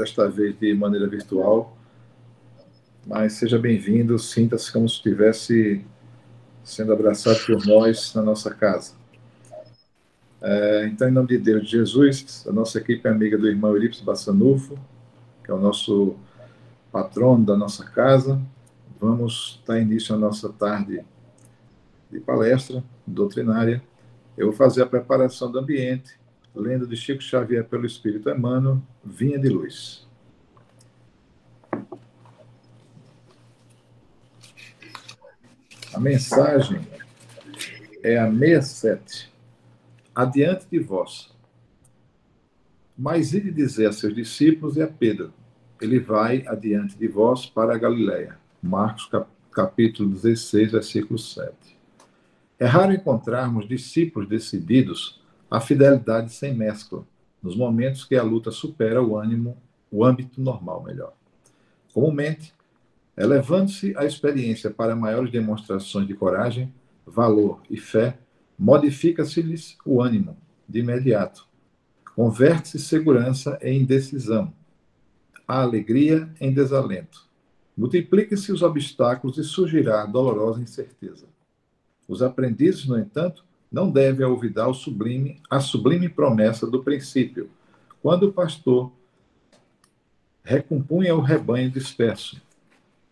desta vez de maneira virtual, mas seja bem-vindo, sinta-se como se estivesse sendo abraçado por nós na nossa casa. Então, em nome de Deus, de Jesus, a nossa equipe é amiga do irmão Eurípides Bassanufo, que é o nosso patrono da nossa casa. Vamos dar início à nossa tarde de palestra doutrinária. Eu vou fazer a preparação do ambiente, lendo de Chico Xavier pelo Espírito Emmanuel, Vinha de Luz. A mensagem é a 67. Adiante de vós. Mas ide dizer a seus discípulos e a Pedro, ele vai adiante de vós para a Galileia. Marcos capítulo 16, versículo 7. É raro encontrarmos discípulos decididos à fidelidade sem mescla, nos momentos que a luta supera o âmbito normal, melhor. Comumente, elevando-se a experiência para maiores demonstrações de coragem, valor e fé, modifica-se-lhes o ânimo de imediato. Converte-se segurança em indecisão, a alegria em desalento. Multipliquem-se os obstáculos e surgirá a dolorosa incerteza. Os aprendizes, no entanto, não devem olvidar a sublime promessa do princípio, quando o pastor recompunha o rebanho disperso,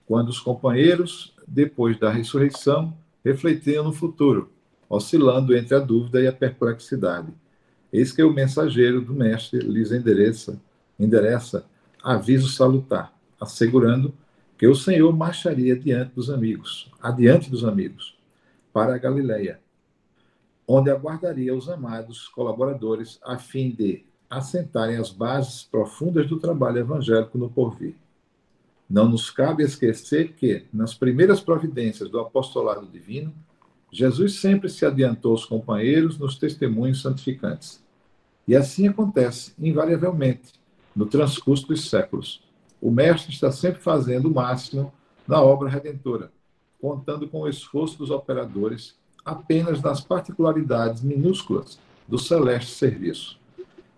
quando os companheiros, depois da ressurreição, refletiam no futuro, oscilando entre a dúvida e a perplexidade. Eis que o mensageiro do mestre lhes endereça aviso salutar, assegurando que o Senhor marcharia adiante dos amigos, para a Galileia, onde aguardaria os amados colaboradores a fim de assentarem as bases profundas do trabalho evangélico no porvir. Não nos cabe esquecer que, nas primeiras providências do apostolado divino, Jesus sempre se adiantou aos companheiros nos testemunhos santificantes. E assim acontece, invariavelmente, no transcurso dos séculos. O Mestre está sempre fazendo o máximo na obra redentora, contando com o esforço dos operadores apenas nas particularidades minúsculas do celeste serviço.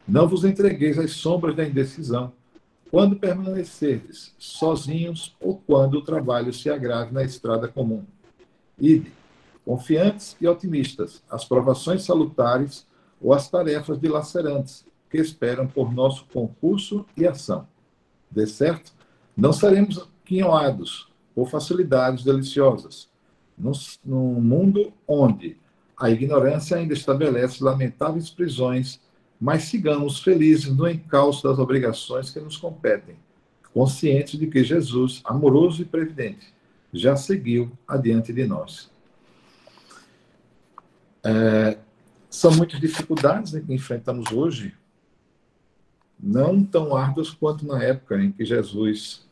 Não vos entregueis às sombras da indecisão, quando permanecerdes sozinhos ou quando o trabalho se agrave na estrada comum. Ide, confiantes e otimistas, às provações salutares ou às tarefas dilacerantes que esperam por nosso concurso e ação. De certo, não seremos quinhoados por facilidades deliciosas, num mundo onde a ignorância ainda estabelece lamentáveis prisões, mas sigamos felizes no encalço das obrigações que nos competem, conscientes de que Jesus, amoroso e previdente, já seguiu adiante de nós. São muitas dificuldades que enfrentamos hoje, não tão árduas quanto na época em que Jesus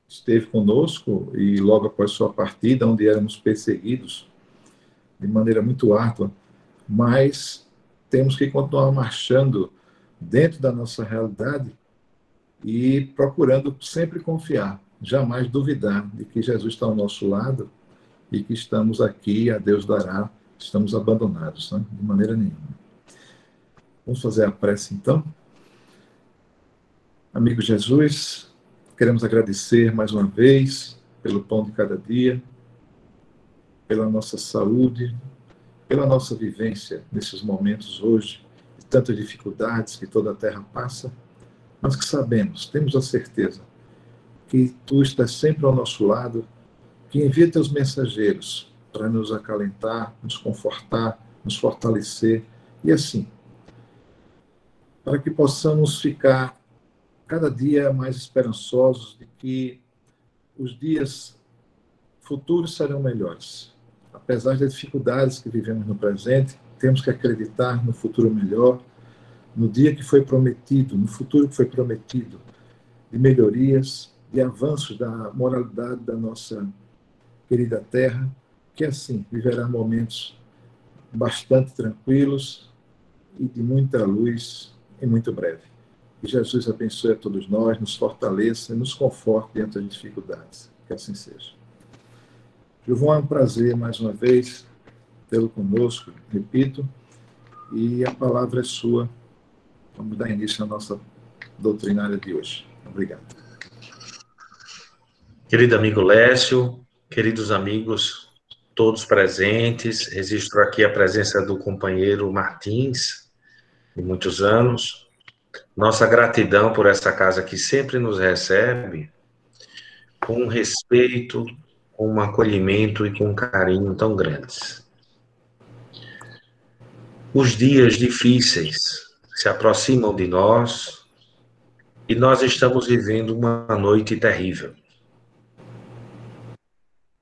esteve conosco e logo após sua partida, onde éramos perseguidos de maneira muito árdua, mas temos que continuar marchando dentro da nossa realidade e procurando sempre confiar, jamais duvidar de que Jesus está ao nosso lado e que estamos aqui, a Deus dará, estamos abandonados, né? De maneira nenhuma. Vamos fazer a prece, então? Amigo Jesus, queremos agradecer mais uma vez pelo pão de cada dia, pela nossa saúde, pela nossa vivência nesses momentos hoje, de tantas dificuldades que toda a terra passa, mas que sabemos, temos a certeza que Tu estás sempre ao nosso lado, que envia Teus mensageiros para nos acalentar, nos confortar, nos fortalecer, e assim, para que possamos ficar cada dia mais esperançosos de que os dias futuros serão melhores. Apesar das dificuldades que vivemos no presente, temos que acreditar no futuro melhor, no dia que foi prometido, no futuro que foi prometido, de melhorias, de avanços da moralidade da nossa querida terra, que assim viverá momentos bastante tranquilos e de muita luz em muito breve. Que Jesus abençoe a todos nós, nos fortaleça e nos conforte diante das dificuldades. Que assim seja. Gilvão, é um prazer, mais uma vez, tê-lo conosco, repito, e a palavra é sua. Vamos dar início à nossa doutrinária de hoje. Obrigado. Querido amigo Lécio, queridos amigos, todos presentes, registro aqui a presença do companheiro Martins, de muitos anos. Nossa gratidão por essa casa que sempre nos recebe com um respeito, com um acolhimento e com um carinho tão grandes. Os dias difíceis se aproximam de nós e nós estamos vivendo uma noite terrível.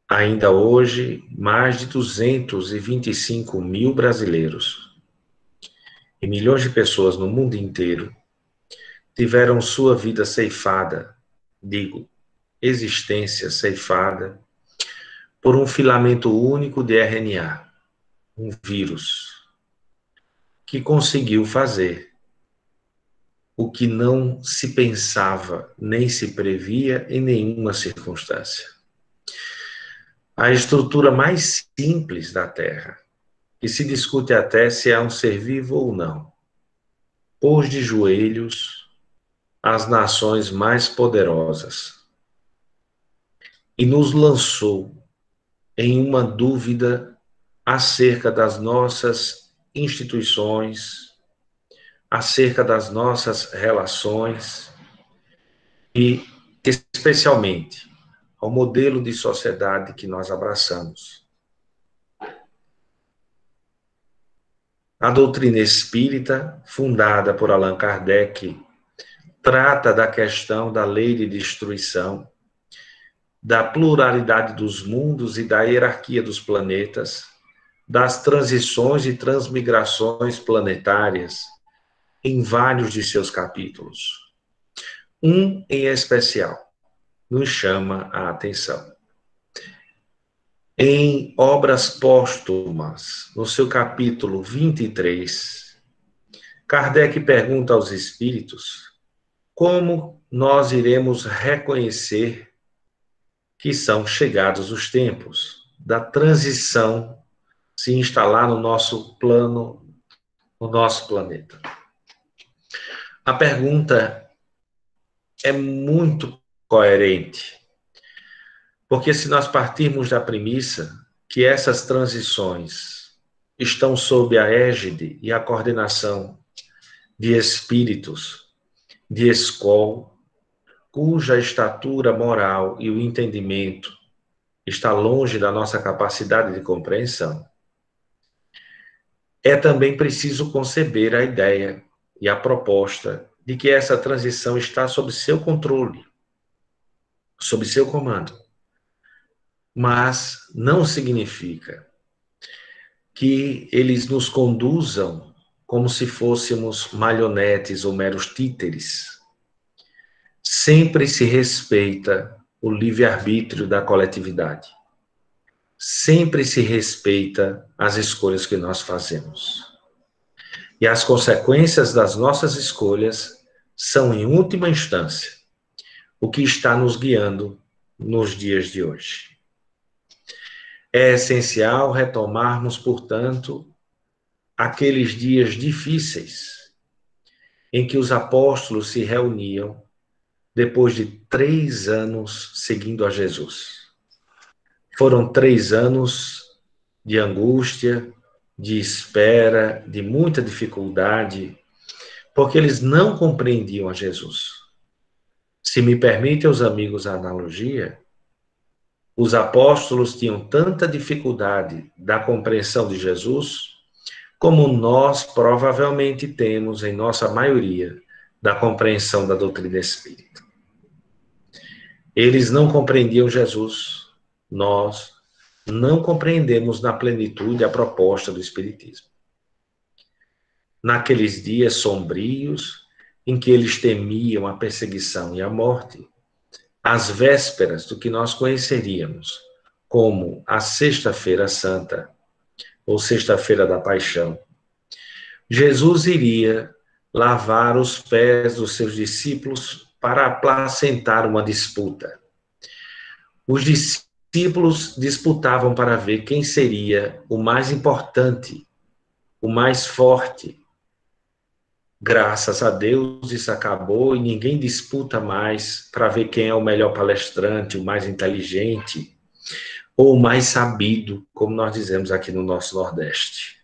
Ainda hoje, mais de 225 mil brasileiros e milhões de pessoas no mundo inteiro tiveram sua vida ceifada, existência ceifada, por um filamento único de RNA, um vírus, que conseguiu fazer o que não se pensava nem se previa em nenhuma circunstância. A estrutura mais simples da Terra, que se discute até se é um ser vivo ou não, pôs de joelhos as nações mais poderosas e nos lançou em uma dúvida acerca das nossas instituições, acerca das nossas relações e, especialmente, ao modelo de sociedade que nós abraçamos. A doutrina espírita, fundada por Allan Kardec, trata da questão da lei de destruição, da pluralidade dos mundos e da hierarquia dos planetas, das transições e transmigrações planetárias, em vários de seus capítulos. Um em especial nos chama a atenção. Em Obras Póstumas, no seu capítulo 23, Kardec pergunta aos espíritos como nós iremos reconhecer que são chegados os tempos da transição se instalar no nosso plano, no nosso planeta. A pergunta é muito coerente, porque se nós partirmos da premissa que essas transições estão sob a égide e a coordenação de espíritos, de escol, cuja estatura moral e o entendimento está longe da nossa capacidade de compreensão, é também preciso conceber a ideia e a proposta de que essa transição está sob seu controle, sob seu comando. Mas não significa que eles nos conduzam como se fôssemos marionetes ou meros títeres. Sempre se respeita o livre-arbítrio da coletividade. Sempre se respeita as escolhas que nós fazemos. E as consequências das nossas escolhas são, em última instância, o que está nos guiando nos dias de hoje. É essencial retomarmos, portanto, aqueles dias difíceis em que os apóstolos se reuniam depois de 3 anos seguindo a Jesus. Foram 3 anos de angústia, de espera, de muita dificuldade, porque eles não compreendiam a Jesus. Se me permitem os amigos a analogia, os apóstolos tinham tanta dificuldade da compreensão de Jesus, como nós provavelmente temos, em nossa maioria, da compreensão da doutrina espírita. Eles não compreendiam Jesus, nós não compreendemos na plenitude a proposta do Espiritismo. Naqueles dias sombrios, em que eles temiam a perseguição e a morte, às vésperas do que nós conheceríamos como a Sexta-feira Santa, ou Sexta-feira da Paixão, Jesus iria lavar os pés dos seus discípulos para aplacentar uma disputa. Os discípulos disputavam para ver quem seria o mais importante, o mais forte, Graças a Deus isso acabou e ninguém disputa mais para ver quem é o melhor palestrante, o mais inteligente ou o mais sabido, como nós dizemos aqui no nosso Nordeste.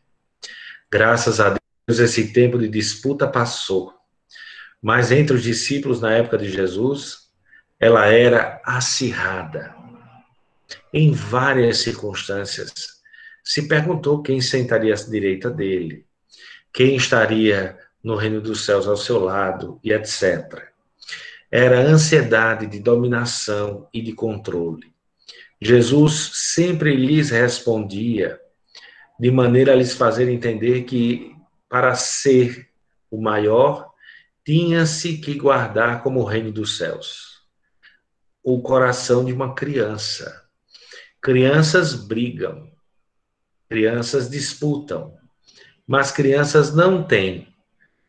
Graças a Deus esse tempo de disputa passou. Mas entre os discípulos na época de Jesus, ela era acirrada. Em várias circunstâncias, se perguntou quem sentaria à direita dele, quem estaria no reino dos céus ao seu lado, e etc. Era ansiedade de dominação e de controle. Jesus sempre lhes respondia de maneira a lhes fazer entender que, para ser o maior, tinha-se que guardar como o reino dos céus. O coração de uma criança. Crianças brigam, crianças disputam, mas crianças não têm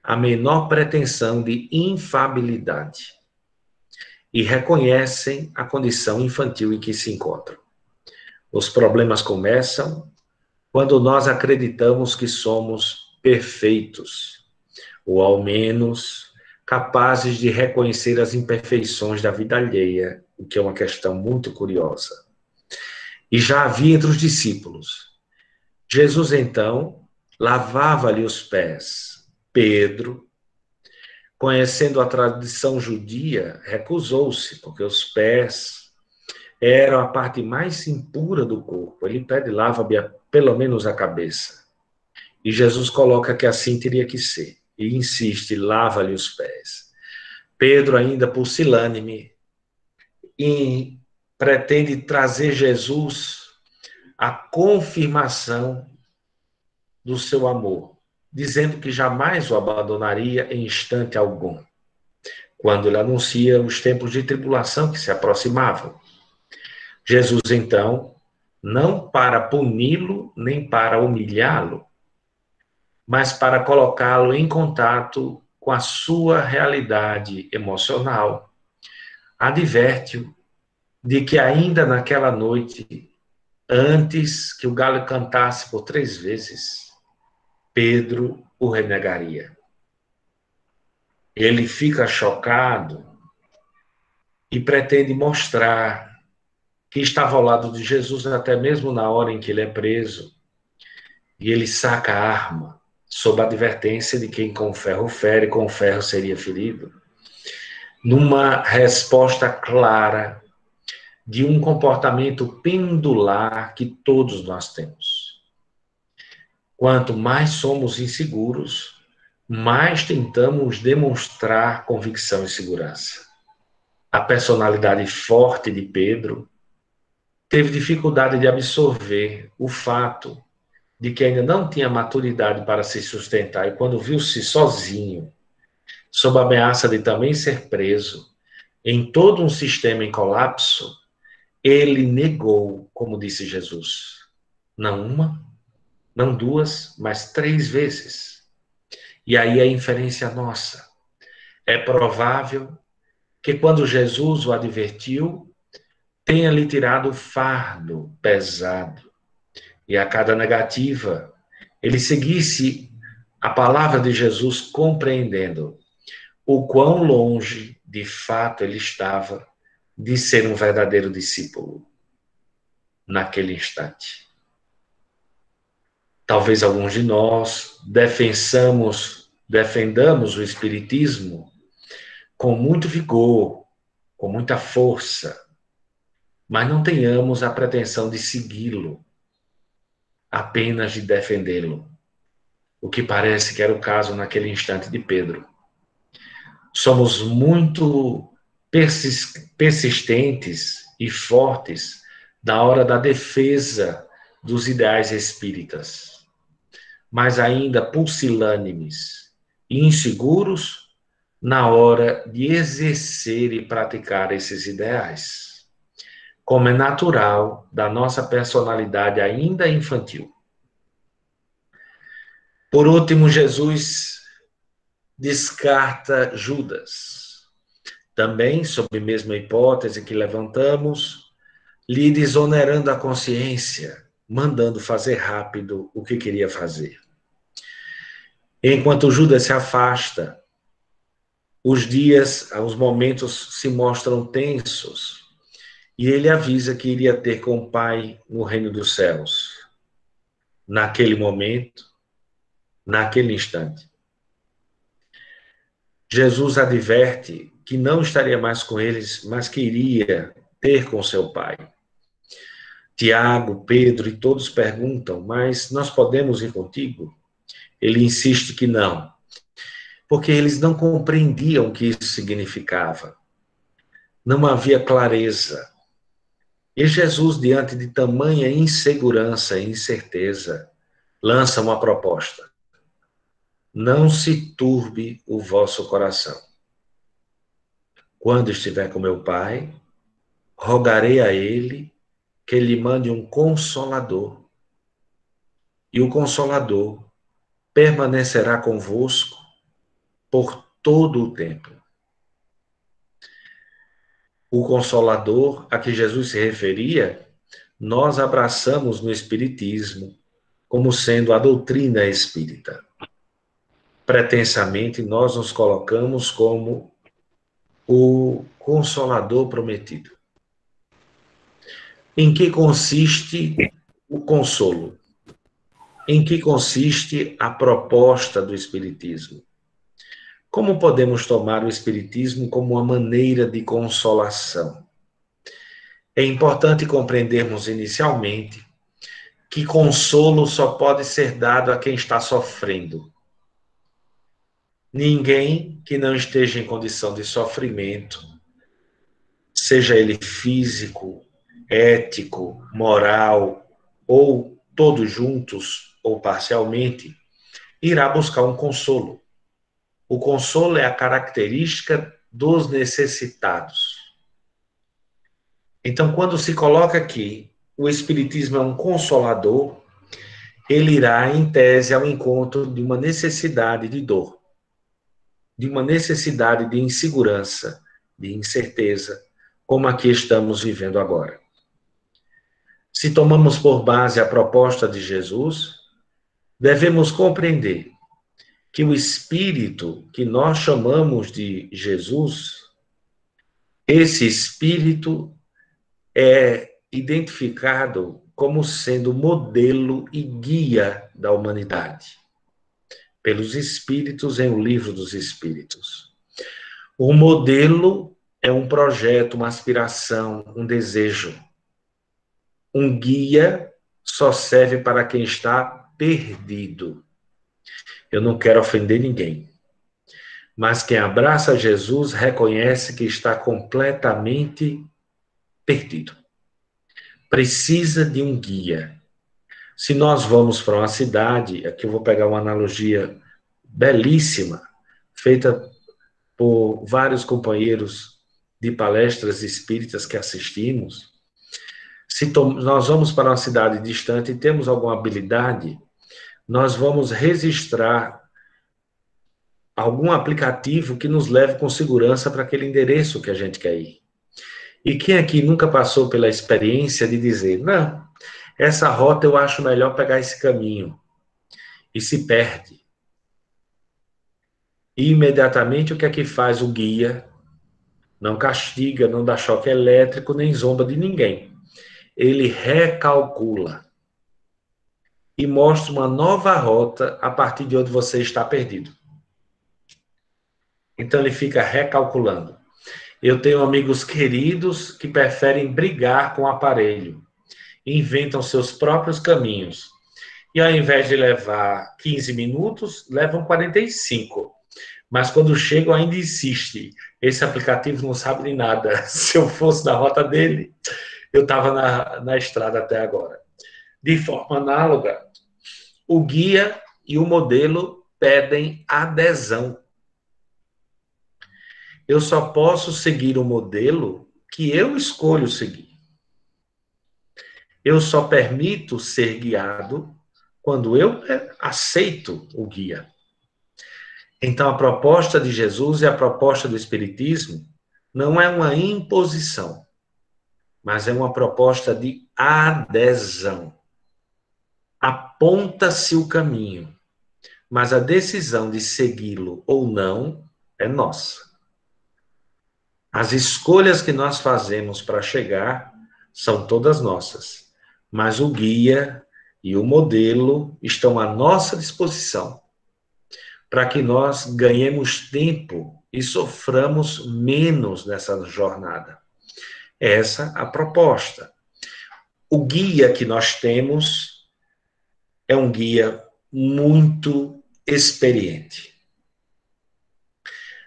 a menor pretensão de infabilidade e reconhecem a condição infantil em que se encontram. Os problemas começam quando nós acreditamos que somos perfeitos, ou ao menos capazes de reconhecer as imperfeições da vida alheia, o que é uma questão muito curiosa. E já havia entre os discípulos. Jesus, então, lavava-lhe os pés. Pedro, conhecendo a tradição judia, recusou-se, porque os pés eram a parte mais impura do corpo. Ele pede, lava-me pelo menos a cabeça. E Jesus coloca que assim teria que ser. E insiste, lava-lhe os pés. Pedro, ainda pusilânime, e pretende trazer Jesus a confirmação do seu amor, dizendo que jamais o abandonaria em instante algum, quando ele anuncia os tempos de tribulação que se aproximavam. Jesus, então, não para puni-lo, nem para humilhá-lo, mas para colocá-lo em contato com a sua realidade emocional, adverte-o de que ainda naquela noite, antes que o galo cantasse por 3 vezes, Pedro o renegaria. Ele fica chocado e pretende mostrar que estava ao lado de Jesus até mesmo na hora em que ele é preso. E ele saca a arma, sob a advertência de quem com ferro fere, com ferro seria ferido. Numa resposta clara de um comportamento pendular que todos nós temos. Quanto mais somos inseguros, mais tentamos demonstrar convicção e segurança. A personalidade forte de Pedro teve dificuldade de absorver o fato de que ainda não tinha maturidade para se sustentar, e quando viu-se sozinho, sob a ameaça de também ser preso, em todo um sistema em colapso, ele negou, como disse Jesus, não uma, não 2, mas 3 vezes. E aí a inferência nossa. É provável que quando Jesus o advertiu, tenha lhe tirado o fardo pesado. E a cada negativa, ele seguisse a palavra de Jesus compreendendo o quão longe, de fato, ele estava de ser um verdadeiro discípulo naquele instante. Talvez alguns de nós defendamos o Espiritismo com muito vigor, com muita força, mas não tenhamos a pretensão de segui-lo, apenas de defendê-lo, o que parece que era o caso naquele instante de Pedro. Somos muito persistentes e fortes na hora da defesa dos ideais espíritas, mas ainda pusilânimes e inseguros na hora de exercer e praticar esses ideais, como é natural da nossa personalidade ainda infantil. Por último, Jesus descarta Judas, também sob a mesma hipótese que levantamos, lhe desonerando a consciência, mandando fazer rápido o que queria fazer. Enquanto Judas se afasta, os dias, os momentos se mostram tensos. E ele avisa que iria ter com o Pai no reino dos céus. Naquele momento, naquele instante. Jesus adverte que não estaria mais com eles, mas que iria ter com seu Pai. Tiago, Pedro e todos perguntam, mas nós podemos ir contigo? Ele insiste que não, porque eles não compreendiam o que isso significava. Não havia clareza. E Jesus, diante de tamanha insegurança e incerteza, lança uma proposta. Não se turbe o vosso coração. Quando estiver com meu Pai, rogarei a ele que lhe mande um consolador. E o consolador permanecerá convosco por todo o tempo. O consolador a que Jesus se referia, nós abraçamos no Espiritismo como sendo a doutrina espírita. Pretensamente, nós nos colocamos como o Consolador prometido. Em que consiste o consolo? Em que consiste a proposta do Espiritismo? Como podemos tomar o Espiritismo como uma maneira de consolação? É importante compreendermos inicialmente que consolo só pode ser dado a quem está sofrendo. Ninguém que não esteja em condição de sofrimento, seja ele físico, ético, moral, ou todos juntos ou parcialmente, irá buscar um consolo. O consolo é a característica dos necessitados. Então, quando se coloca aqui, o Espiritismo é um consolador, ele irá, em tese, ao encontro de uma necessidade de dor, de uma necessidade de insegurança, de incerteza, como a que estamos vivendo agora. Se tomamos por base a proposta de Jesus, devemos compreender que o Espírito que nós chamamos de Jesus, esse Espírito é identificado como sendo modelo e guia da humanidade, pelos Espíritos em O Livro dos Espíritos. O modelo é um projeto, uma aspiração, um desejo. Um guia só serve para quem está perdido. Eu não quero ofender ninguém, mas quem abraça Jesus reconhece que está completamente perdido. Precisa de um guia. Se nós vamos para uma cidade, aqui eu vou pegar uma analogia belíssima, feita por vários companheiros de palestras espíritas que assistimos. Se nós vamos para uma cidade distante e temos alguma habilidade, nós vamos registrar algum aplicativo que nos leve com segurança para aquele endereço que a gente quer ir. E quem aqui nunca passou pela experiência de dizer, não, essa rota eu acho melhor pegar esse caminho, e se perde. E imediatamente o que é que faz o guia? Não castiga, não dá choque elétrico, nem zomba de ninguém. Ele recalcula e mostra uma nova rota a partir de onde você está perdido. Então ele fica recalculando. Eu tenho amigos queridos que preferem brigar com o aparelho, inventam seus próprios caminhos. E ao invés de levar 15 minutos, levam 45. Mas quando chegam ainda insiste. Esse aplicativo não sabe de nada. Se eu fosse da rota dele, eu estava na estrada até agora. De forma análoga, o guia e o modelo pedem adesão. Eu só posso seguir o modelo que eu escolho seguir. Eu só permito ser guiado quando eu aceito o guia. Então, a proposta de Jesus e a proposta do Espiritismo não é uma imposição, mas é uma proposta de adesão. Aponta-se o caminho, mas a decisão de segui-lo ou não é nossa. As escolhas que nós fazemos para chegar são todas nossas, mas o guia e o modelo estão à nossa disposição para que nós ganhemos tempo e soframos menos nessa jornada. Essa é a proposta. O guia que nós temos é um guia muito experiente.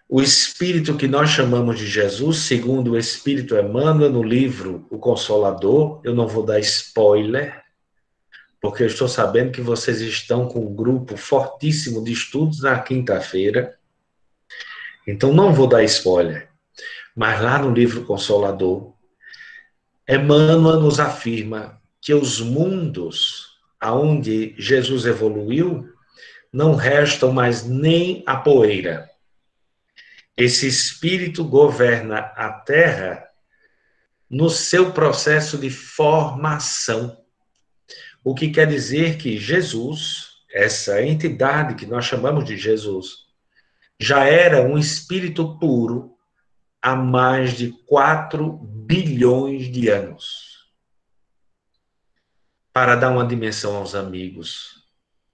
O Espírito que nós chamamos de Jesus, segundo o Espírito Emmanuel no livro O Consolador, eu não vou dar spoiler, porque eu estou sabendo que vocês estão com um grupo fortíssimo de estudos na quinta-feira, então não vou dar spoiler. Mas lá no livro Consolador, Emmanuel nos afirma que os mundos aonde Jesus evoluiu não restam mais nem a poeira. Esse Espírito governa a Terra no seu processo de formação. O que quer dizer que Jesus, essa entidade que nós chamamos de Jesus, já era um espírito puro há mais de 4 bilhões de anos. Para dar uma dimensão aos amigos,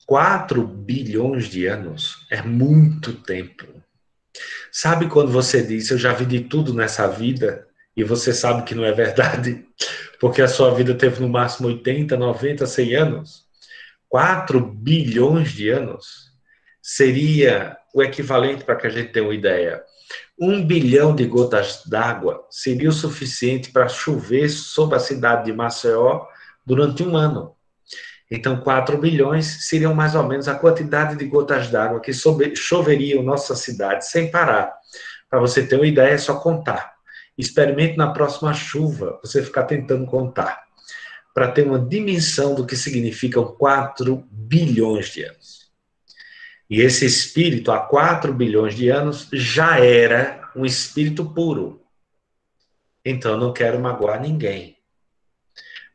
4 bilhões de anos é muito tempo. Sabe quando você diz, eu já vi de tudo nessa vida, e você sabe que não é verdade, porque a sua vida teve no máximo 80, 90, 100 anos? 4 bilhões de anos seria o equivalente, para que a gente tenha uma ideia, 1 bilhão de gotas d'água seria o suficiente para chover sobre a cidade de Maceió durante um ano. Então, 4 bilhões seriam mais ou menos a quantidade de gotas d'água que choveriam em nossa cidade sem parar. Para você ter uma ideia, é só contar. Experimente na próxima chuva, você ficar tentando contar, para ter uma dimensão do que significam 4 bilhões de anos. E esse espírito, há 4 bilhões de anos, já era um espírito puro. Então, eu não quero magoar ninguém.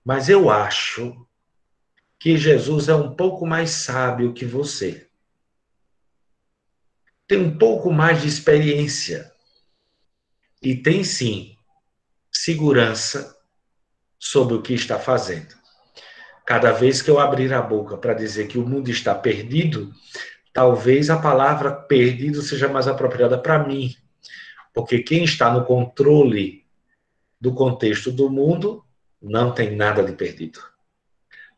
Mas eu acho que Jesus é um pouco mais sábio que você. Tem um pouco mais de experiência. E tem, sim, segurança sobre o que está fazendo. Cada vez que eu abrir a boca para dizer que o mundo está perdido, talvez a palavra perdido seja mais apropriada para mim. Porque quem está no controle do contexto do mundo não tem nada de perdido.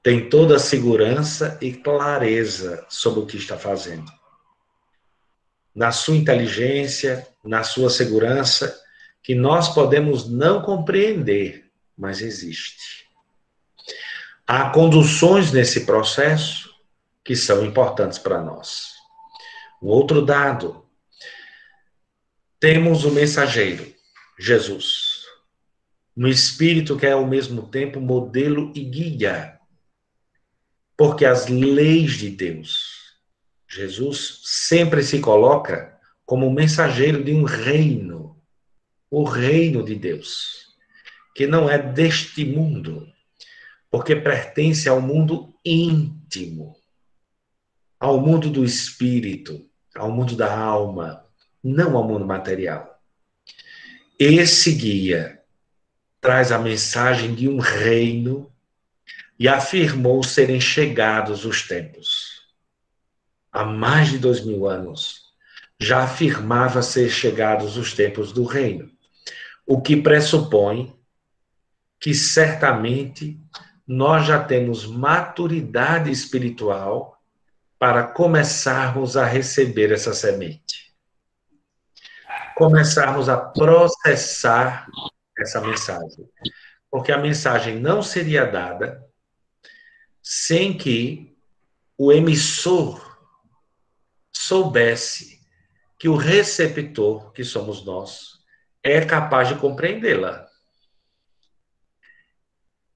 Tem toda a segurança e clareza sobre o que está fazendo. Na sua inteligência, na sua segurança, que nós podemos não compreender, mas existe. Há conduções nesse processo que são importantes para nós. O outro dado, temos o mensageiro, Jesus. Um espírito que é ao mesmo tempo modelo e guia. Porque as leis de Deus, Jesus sempre se coloca como mensageiro de um reino, o reino de Deus, que não é deste mundo, porque pertence ao mundo íntimo, ao mundo do espírito, ao mundo da alma, não ao mundo material. Esse guia traz a mensagem de um reino e afirmou serem chegados os tempos. Há mais de 2000 anos, já afirmava ser chegados os tempos do reino, o que pressupõe que certamente nós já temos maturidade espiritual para começarmos a receber essa semente. Começarmos a processar essa mensagem. Porque a mensagem não seria dada sem que o emissor soubesse que o receptor, que somos nós, é capaz de compreendê-la.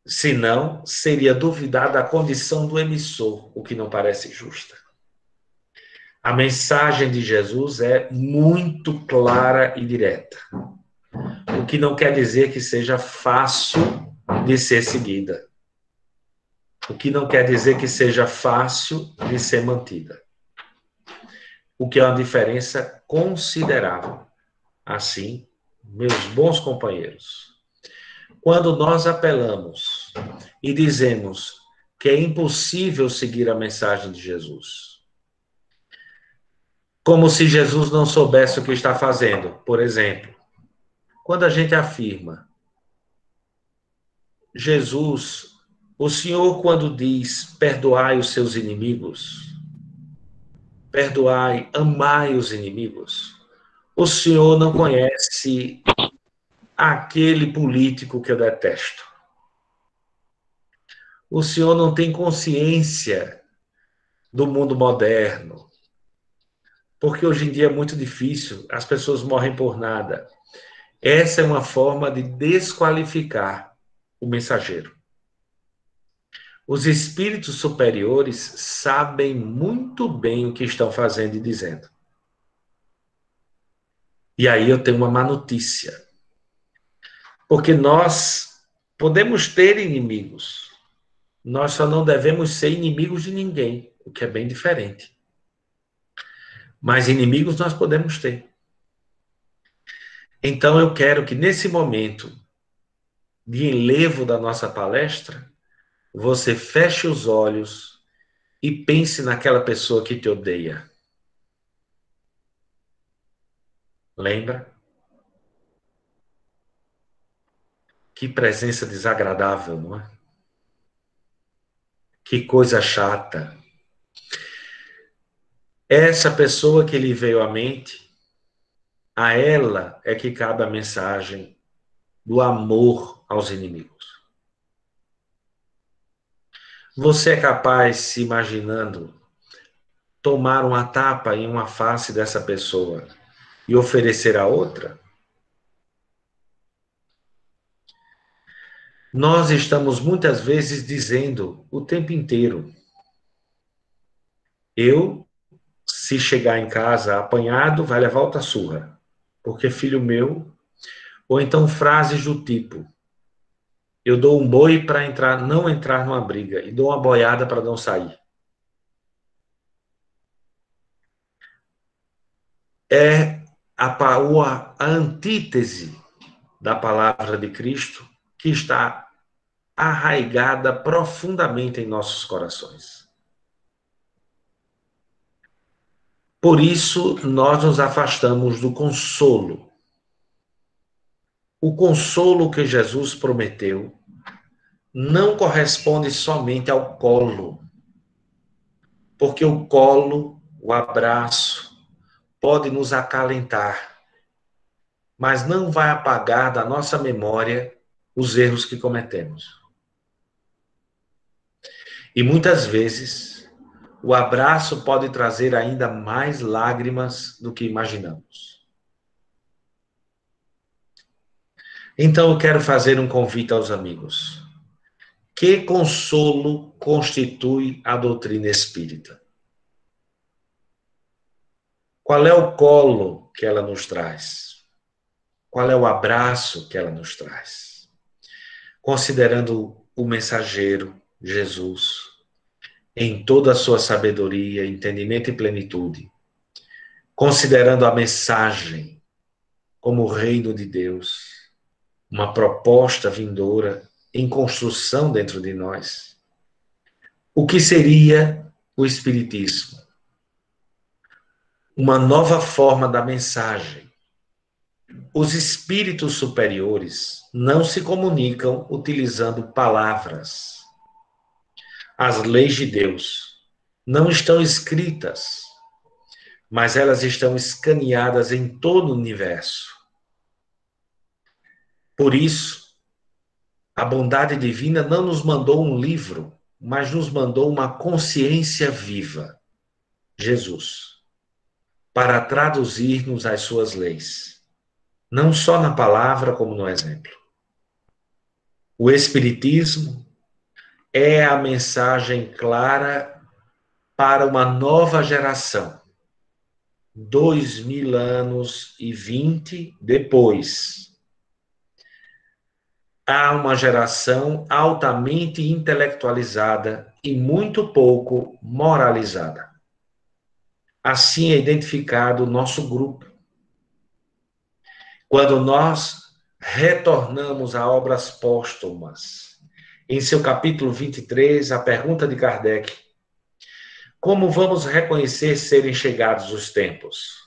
Senão, seria duvidada a condição do emissor, o que não parece justa. A mensagem de Jesus é muito clara e direta. O que não quer dizer que seja fácil de ser seguida. O que não quer dizer que seja fácil de ser mantida. o que é uma diferença considerável. Assim, meus bons companheiros, quando nós apelamos e dizemos que é impossível seguir a mensagem de Jesus, como se Jesus não soubesse o que está fazendo, por exemplo, quando a gente afirma, Jesus, o Senhor, quando diz perdoai os seus inimigos, perdoai, amai os inimigos, o Senhor não conhece aquele político que eu detesto. O Senhor não tem consciência do mundo moderno, porque hoje em dia é muito difícil, as pessoas morrem por nada. Essa é uma forma de desqualificar o mensageiro. Os espíritos superiores sabem muito bem o que estão fazendo e dizendo. E aí eu tenho uma má notícia. Porque nós podemos ter inimigos. Nós só não devemos ser inimigos de ninguém, o que é bem diferente. Mas inimigos nós podemos ter. Então eu quero que nesse momento de enlevo da nossa palestra, você feche os olhos e pense naquela pessoa que te odeia. Lembra? Que presença desagradável, não é? Que coisa chata. Essa pessoa que lhe veio à mente, a ela é que cabe a mensagem do amor aos inimigos. Você é capaz, se imaginando, tomar uma tapa em uma face dessa pessoa e oferecer a outra? Nós estamos muitas vezes dizendo o tempo inteiro: eu, se chegar em casa apanhado, vai levar outra surra, porque filho meu. Ou então frases do tipo: eu dou um boi para não entrar numa briga e dou uma boiada para não sair. É a antítese da palavra de Cristo que está arraigada profundamente em nossos corações. Por isso, nós nos afastamos do consolo. O consolo que Jesus prometeu não corresponde somente ao colo, porque o colo, o abraço, pode nos acalentar, mas não vai apagar da nossa memória os erros que cometemos. E muitas vezes, o abraço pode trazer ainda mais lágrimas do que imaginamos. Então, eu quero fazer um convite aos amigos. Que consolo constitui a doutrina espírita? Qual é o colo que ela nos traz? Qual é o abraço que ela nos traz? Considerando o mensageiro, Jesus, em toda a sua sabedoria, entendimento e plenitude, considerando a mensagem como o reino de Deus, uma proposta vindoura em construção dentro de nós. O que seria o Espiritismo? Uma nova forma da mensagem. Os espíritos superiores não se comunicam utilizando palavras. As leis de Deus não estão escritas, mas elas estão escaneadas em todo o universo. Por isso, a bondade divina não nos mandou um livro, mas nos mandou uma consciência viva, Jesus, para traduzir-nos as suas leis, não só na palavra, como no exemplo. O Espiritismo é a mensagem clara para uma nova geração, 2000 anos e 20 depois. Há uma geração altamente intelectualizada e muito pouco moralizada. assim é identificado o nosso grupo. Quando nós retornamos a obras póstumas, em seu capítulo 23, a pergunta de Kardec: como vamos reconhecer serem chegados os tempos?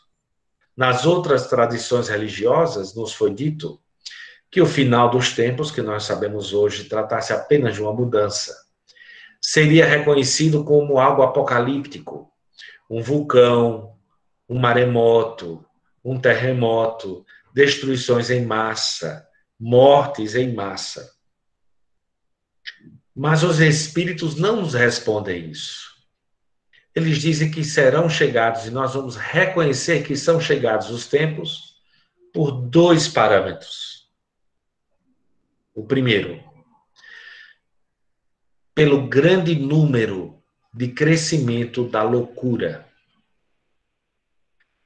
Nas outras tradições religiosas, nos foi dito que o final dos tempos, que nós sabemos hoje, tratasse apenas de uma mudança, seria reconhecido como algo apocalíptico, um vulcão, um maremoto, um terremoto, destruições em massa, mortes em massa. Mas os espíritos não nos respondem isso. Eles dizem que serão chegados, e nós vamos reconhecer que são chegados os tempos por dois parâmetros. O primeiro, pelo grande número de crescimento da loucura.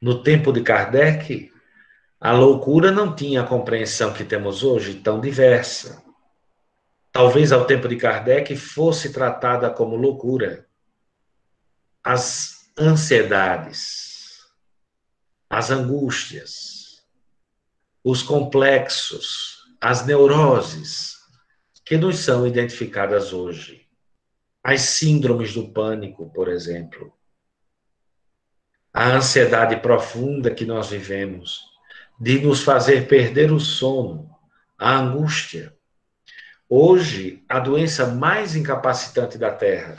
No tempo de Kardec, a loucura não tinha a compreensão que temos hoje, tão diversa. Talvez ao tempo de Kardec fosse tratada como loucura as ansiedades, as angústias, os complexos, as neuroses que nos são identificadas hoje. As síndromes do pânico, por exemplo. A ansiedade profunda que nós vivemos, de nos fazer perder o sono, a angústia. Hoje, a doença mais incapacitante da Terra,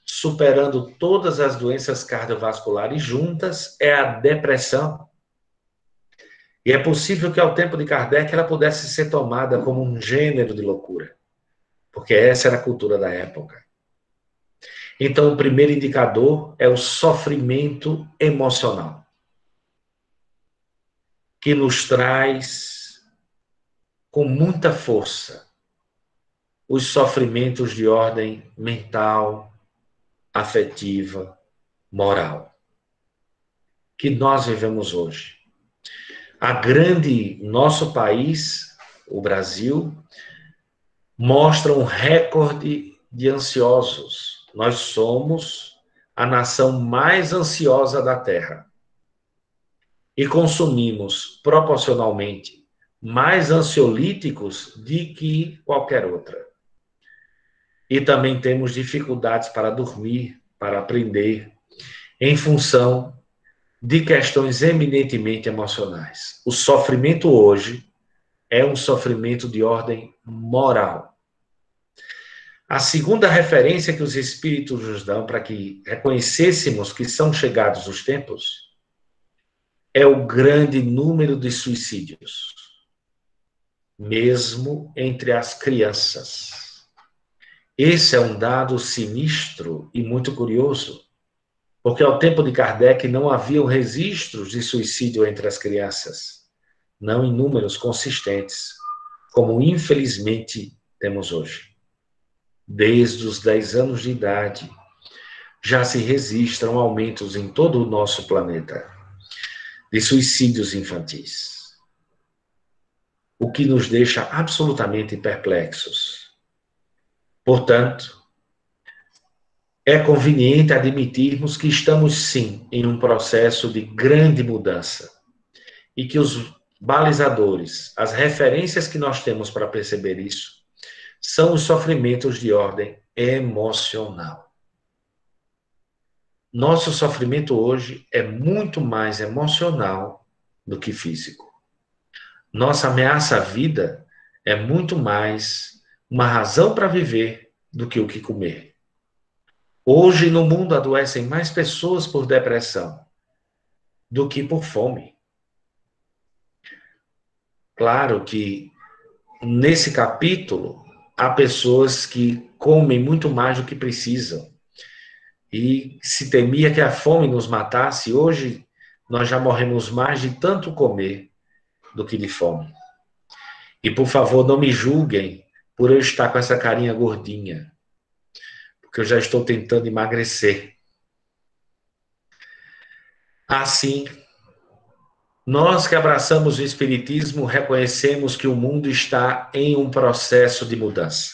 superando todas as doenças cardiovasculares juntas, é a depressão. E é possível que ao tempo de Kardec ela pudesse ser tomada como um gênero de loucura, porque essa era a cultura da época. Então, o primeiro indicador é o sofrimento emocional, que nos traz com muita força os sofrimentos de ordem mental, afetiva, moral, que nós vivemos hoje. Nosso país, o Brasil, mostra um recorde de ansiosos. Nós somos a nação mais ansiosa da Terra. E consumimos proporcionalmente mais ansiolíticos do que qualquer outra. E também temos dificuldades para dormir, para aprender, em função de questões eminentemente emocionais. O sofrimento hoje é um sofrimento de ordem moral. A segunda referência que os espíritos nos dão para que reconhecêssemos que são chegados os tempos é o grande número de suicídios, mesmo entre as crianças. Esse é um dado sinistro e muito curioso, porque ao tempo de Kardec não haviam registros de suicídio entre as crianças, não em números consistentes, como infelizmente temos hoje. Desde os 10 anos de idade, já se registram aumentos em todo o nosso planeta de suicídios infantis, o que nos deixa absolutamente perplexos. Portanto, é conveniente admitirmos que estamos, sim, em um processo de grande mudança e que os balizadores, as referências que nós temos para perceber isso, são os sofrimentos de ordem emocional. Nosso sofrimento hoje é muito mais emocional do que físico. Nossa ameaça à vida é muito mais uma razão para viver do que o que comer. Hoje, no mundo, adoecem mais pessoas por depressão do que por fome. Claro que, nesse capítulo, há pessoas que comem muito mais do que precisam. E se temia que a fome nos matasse, hoje nós já morremos mais de tanto comer do que de fome. E, por favor, não me julguem por eu estar com essa carinha gordinha, porque eu já estou tentando emagrecer. Assim, nós que abraçamos o Espiritismo reconhecemos que o mundo está em um processo de mudança.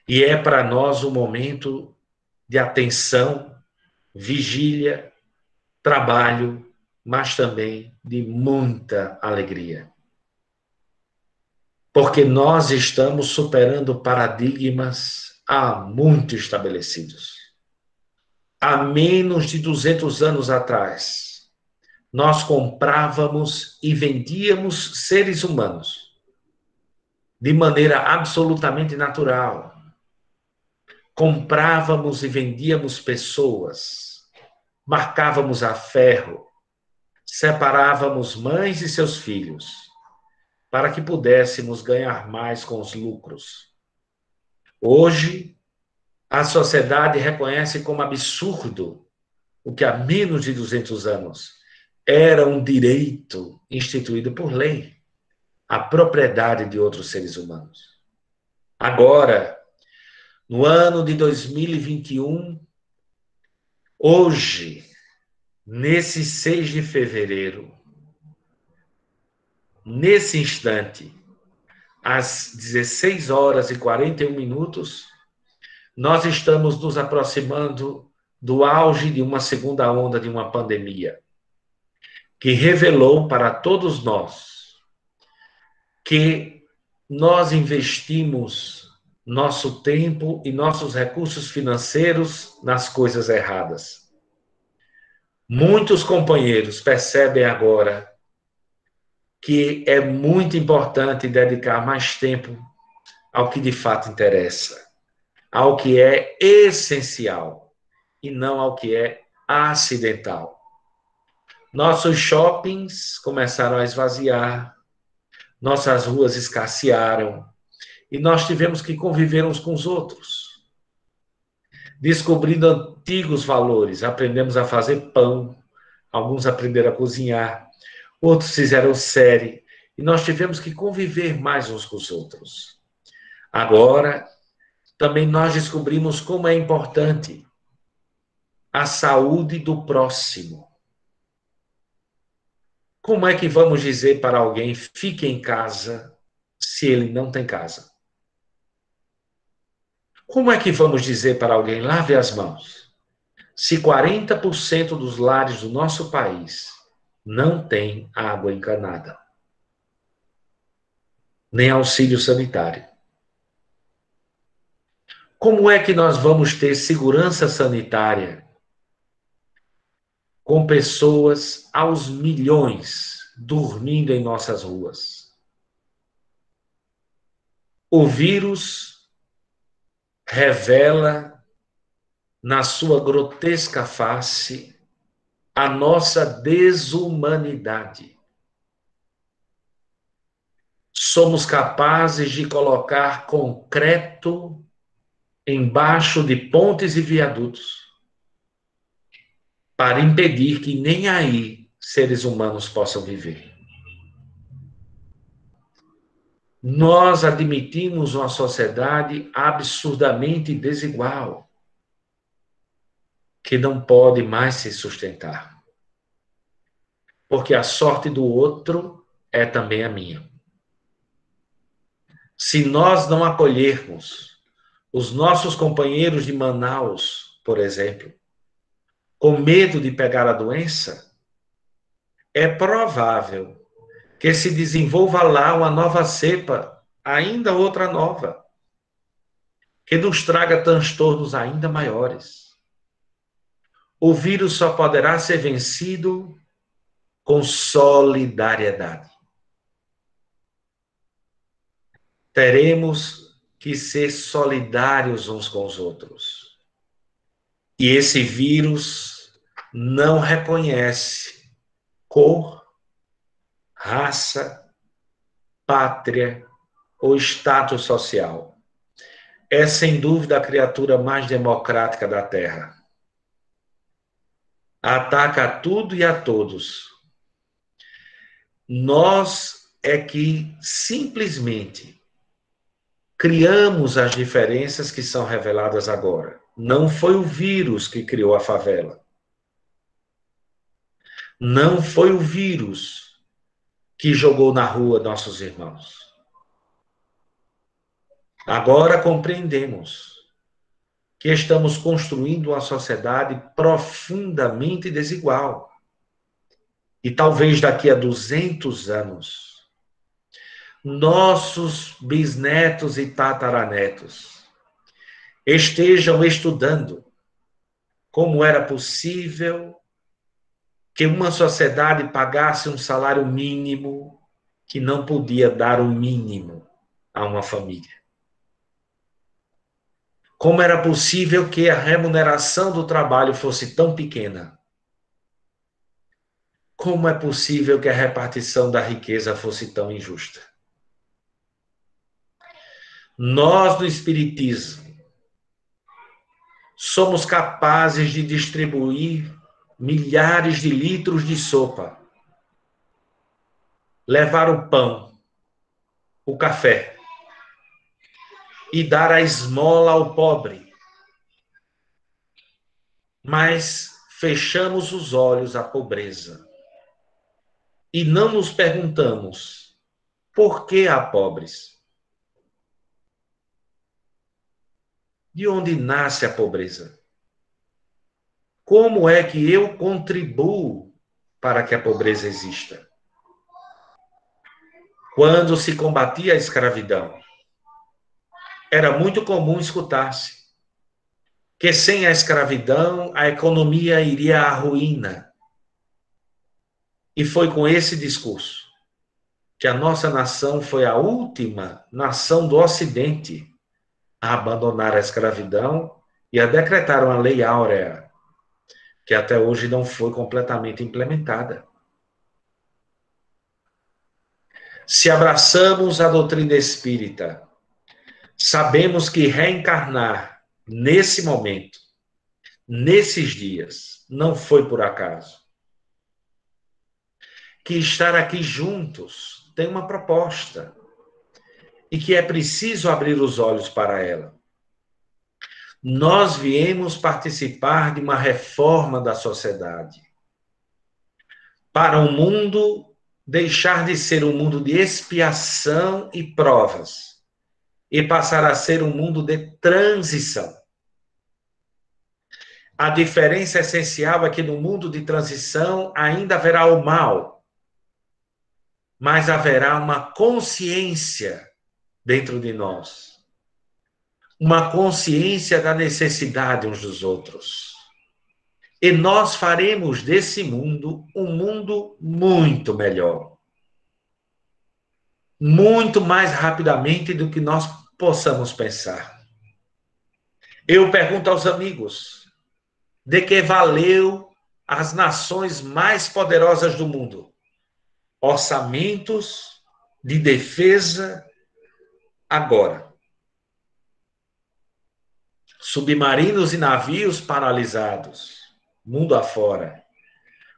E é para nós um momento de atenção vigília, trabalho, mas também de muita alegria. Porque nós estamos superando paradigmas há muito estabelecidos. Há menos de 200 anos atrás, nós comprávamos e vendíamos seres humanos de maneira absolutamente natural. Comprávamos e vendíamos pessoas, marcávamos a ferro, separávamos mães e seus filhos, para que pudéssemos ganhar mais com os lucros. Hoje, a sociedade reconhece como absurdo o que há menos de 200 anos era um direito instituído por lei, a propriedade de outros seres humanos. Agora, no ano de 2021, hoje, nesse 6 de fevereiro, nesse instante, às 16 horas e 41 minutos, nós estamos nos aproximando do auge de uma segunda onda de uma pandemia, que revelou para todos nós que nós investimos nosso tempo e nossos recursos financeiros nas coisas erradas. Muitos companheiros percebem agora que é muito importante dedicar mais tempo ao que de fato interessa, ao que é essencial e não ao que é acidental. Nossos shoppings começaram a esvaziar, nossas ruas escassearam e nós tivemos que conviver uns com os outros. Descobrindo antigos valores, aprendemos a fazer pão, alguns aprenderam a cozinhar, outros fizeram série, e nós tivemos que conviver mais uns com os outros. Agora, também nós descobrimos como é importante a saúde do próximo. Como é que vamos dizer para alguém, fique em casa, se ele não tem casa? Como é que vamos dizer para alguém, lave as mãos, se 40% dos lares do nosso país não tem água encanada, nem auxílio sanitário? Como é que nós vamos ter segurança sanitária com pessoas aos milhões dormindo em nossas ruas? O vírus revela na sua grotesca face a nossa desumanidade. Somos capazes de colocar concreto embaixo de pontes e viadutos para impedir que nem aí seres humanos possam viver. Nós admitimos uma sociedade absurdamente desigual, que não pode mais se sustentar. Porque a sorte do outro é também a minha. Se nós não acolhermos os nossos companheiros de Manaus, por exemplo, com medo de pegar a doença, é provável que se desenvolva lá uma nova cepa, ainda outra nova, que nos traga transtornos ainda maiores. O vírus só poderá ser vencido com solidariedade. Teremos que ser solidários uns com os outros. E esse vírus não reconhece cor, raça, pátria ou status social. É, sem dúvida, a criatura mais democrática da Terra. Ataca a tudo e a todos. Nós é que simplesmente criamos as diferenças que são reveladas agora. Não foi o vírus que criou a favela. Não foi o vírus que jogou na rua nossos irmãos. Agora compreendemos que estamos construindo uma sociedade profundamente desigual. E talvez daqui a 200 anos, nossos bisnetos e tataranetos estejam estudando como era possível que uma sociedade pagasse um salário mínimo que não podia dar o mínimo a uma família. Como era possível que a remuneração do trabalho fosse tão pequena? Como é possível que a repartição da riqueza fosse tão injusta? Nós, no Espiritismo, somos capazes de distribuir milhares de litros de sopa, levar o pão, o café e dar a esmola ao pobre. Mas fechamos os olhos à pobreza e não nos perguntamos por que há pobres. De onde nasce a pobreza? Como é que eu contribuo para que a pobreza exista? Quando se combatia a escravidão, era muito comum escutar-se que sem a escravidão a economia iria à ruína. E foi com esse discurso que a nossa nação foi a última nação do Ocidente a abandonar a escravidão e a decretar uma lei áurea, que até hoje não foi completamente implementada. Se abraçamos a doutrina espírita, sabemos que reencarnar nesse momento, nesses dias, não foi por acaso. Que estar aqui juntos tem uma proposta e que é preciso abrir os olhos para ela. Nós viemos participar de uma reforma da sociedade para um mundo deixar de ser um mundo de expiação e provas e passar a ser um mundo de transição. A diferença essencial é que no mundo de transição ainda haverá o mal, mas haverá uma consciência dentro de nós. Uma consciência da necessidade uns dos outros. E nós faremos desse mundo um mundo muito melhor. Muito mais rapidamente do que nós possamos pensar. Eu pergunto aos amigos, de que valeu as nações mais poderosas do mundo? Orçamentos de defesa agora. Submarinos e navios paralisados, mundo afora.